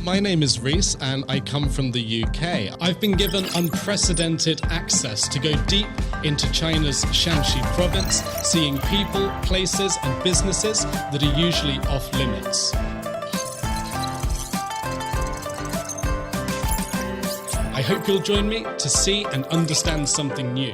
My name is REES and I come from the UK. I've been given unprecedented access to go deep into China's Shanxi province, seeing people, places and businesses that are usually off limits. I hope you'll join me to see and understand something new.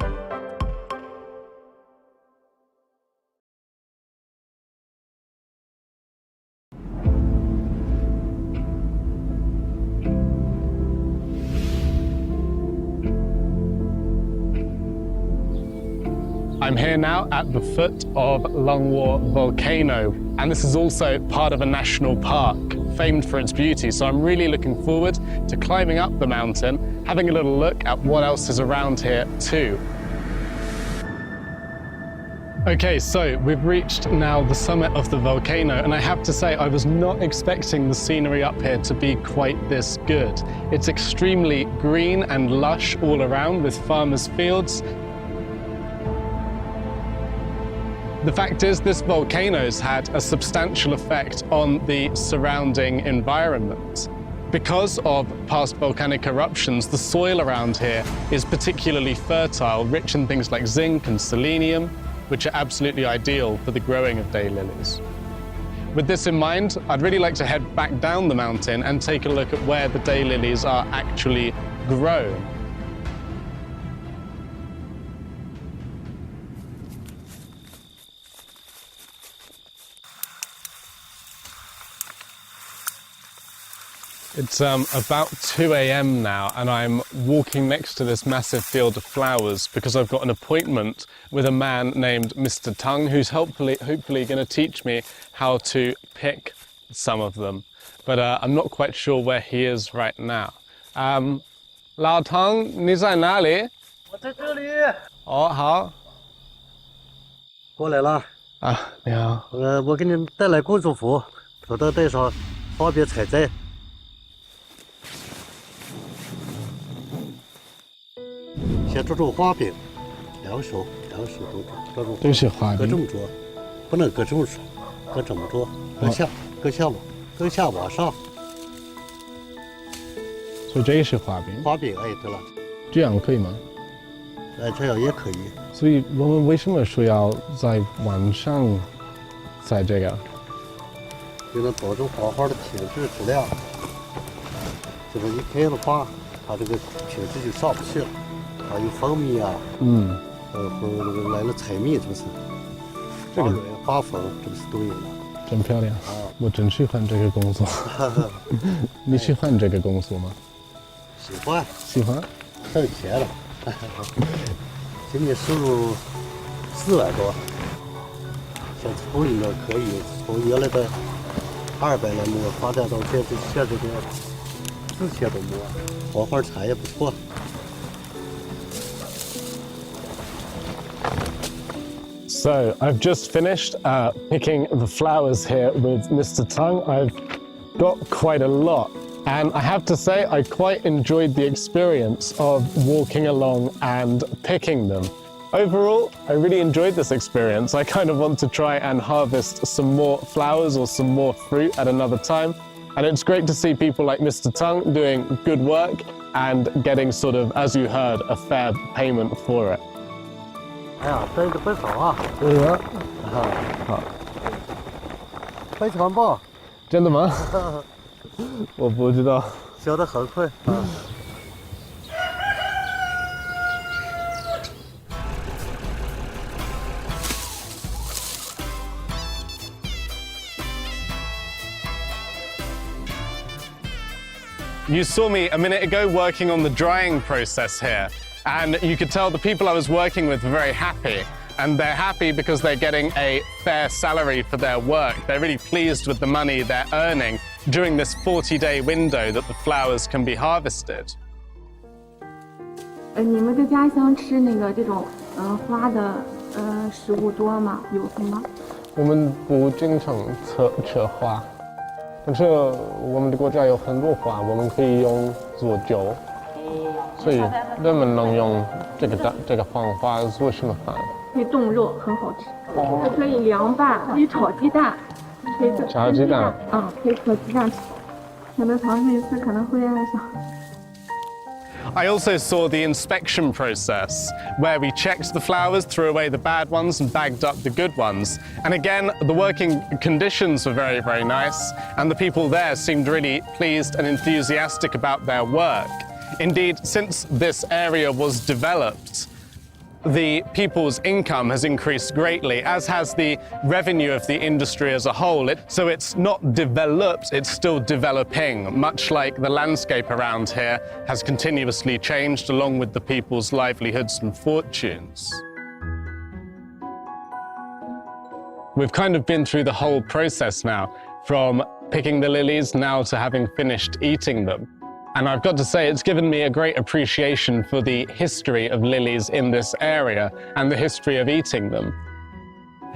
I'm here now at the foot of Langwo volcano, and this is also part of a national park famed for its beauty, so I'm really looking forward to climbing up the mountain, having a little look at what else is around here too. Okay, so we've reached now the summit of the volcano, and I have to say I was not expecting the scenery up here to be quite this good. It's extremely green and lush all around with farmers' fields. The fact is, this volcano's had a substantial effect on the surrounding environment. Because of past volcanic eruptions, the soil around here is particularly fertile, rich in things like zinc and selenium, which are absolutely ideal for the growing of daylilies. With this in mind, I'd really like to head back down the mountain and take a look at where the daylilies are actually grown. It's about 2 a.m. now, and I'm walking next to this massive field of flowers because I've got an appointment with a man named Mr. Datong, who's hopefully going to teach me how to pick some of them. But I'm not quite sure where he is right now. 老唐，你在哪里？我在这里。哦，好。过来了。啊，你好。我给你带来工作服，头头戴上，方便采摘。 先做种花饼，两手都种。都是花饼。搁这么做，不能搁这么做，搁这么做，搁下往上。所以这也是花饼。花饼，哎，对了。这样可以吗？哎，这样也可以。所以我们为什么说要在晚上采这个？为了保证花花的品质质量。就是一开的话，它这个品质就上不去了。 还有蜂蜜啊，和来了采蜜，这不是？这个花粉，这不是都有了？真漂亮啊！我真喜欢这个工作。你喜欢这个工作吗？喜欢，喜欢，挣钱了。今年收入4万多，像从里面可以从原来的200来亩发展到现在的4000多亩，花花产也不错。 So I've just finished picking the flowers here with Mr. Datong. I've got quite a lot, and I have to say I quite enjoyed the experience of walking along and picking them. Overall, I really enjoyed this experience. I kind of want to try and harvest some more flowers or some more fruit at another time. And it's great to see people like Mr. Datong doing good work and getting sort of, as you heard, a fair payment for it. 哎呀，摘的不少啊！对呀，好，非常棒。真的吗？我不知道。削得很快啊。You saw me a minute ago working on the drying process here. And you could tell the people I was working with were very happy. And they're happy because they're getting a fair salary for their work. They're really pleased with the money they're earning during this 40-day window that the flowers can be harvested. 你们在家乡吃那个这种花的食物多吗？有什么？我们不经常吃花，但是我们的国家有很多花，我们可以用做酒。 所以人们能用这个方法做什么饭？可以冻肉，很好吃。这可以凉拌，可以炒鸡蛋，可以炒鸡蛋。可以和鸡蛋吃。有的尝试一次可能会爱上。 I also saw the inspection process, where we checked the flowers, threw away the bad ones, and bagged up the good ones. And again, the working conditions were very, very nice, and the people there seemed really pleased and enthusiastic about their work. Indeed, since this area was developed, the people's income has increased greatly, as has the revenue of the industry as a whole. So it's not developed, it's still developing, much like the landscape around here has continuously changed along with the people's livelihoods and fortunes. We've kind of been through the whole process now, from picking the lilies now to having finished eating them. And I've got to say, it's given me a great appreciation for the history of lilies in this area and the history of eating them.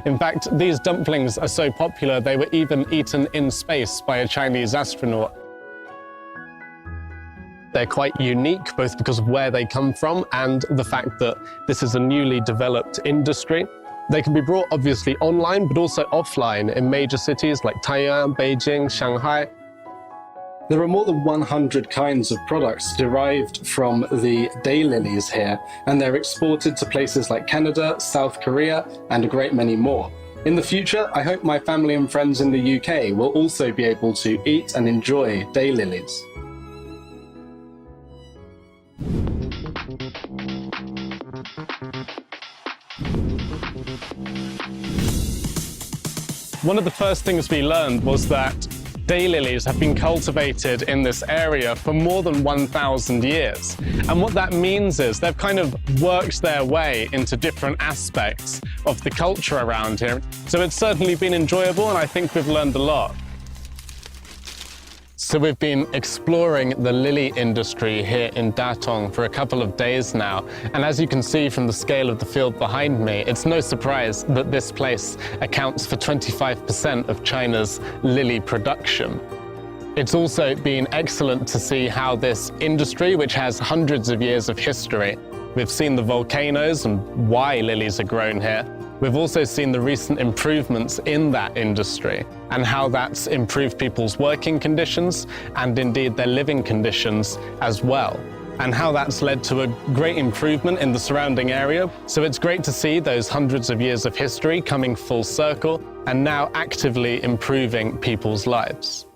In fact, these dumplings are so popular, they were even eaten in space by a Chinese astronaut. They're quite unique, both because of where they come from and the fact that this is a newly developed industry. They can be brought obviously online, but also offline in major cities like Taiwan, Beijing, Shanghai. There are more than 100 kinds of products derived from the daylilies here, and they're exported to places like Canada, South Korea, and a great many more. In the future, I hope my family and friends in the UK will also be able to eat and enjoy daylilies. One of the first things we learned was that daylilies have been cultivated in this area for more than 1,000 years. And what that means is they've kind of worked their way into different aspects of the culture around here. So it's certainly been enjoyable, and I think we've learned a lot. So we've been exploring the lily industry here in Datong for a couple of days now. And as you can see from the scale of the field behind me, it's no surprise that this place accounts for 25% of China's lily production. It's also been excellent to see how this industry, which has hundreds of years of history, we've seen the volcanoes and why lilies are grown here. We've also seen the recent improvements in that industry and how that's improved people's working conditions and indeed their living conditions as well, and how that's led to a great improvement in the surrounding area. So it's great to see those hundreds of years of history coming full circle and now actively improving people's lives.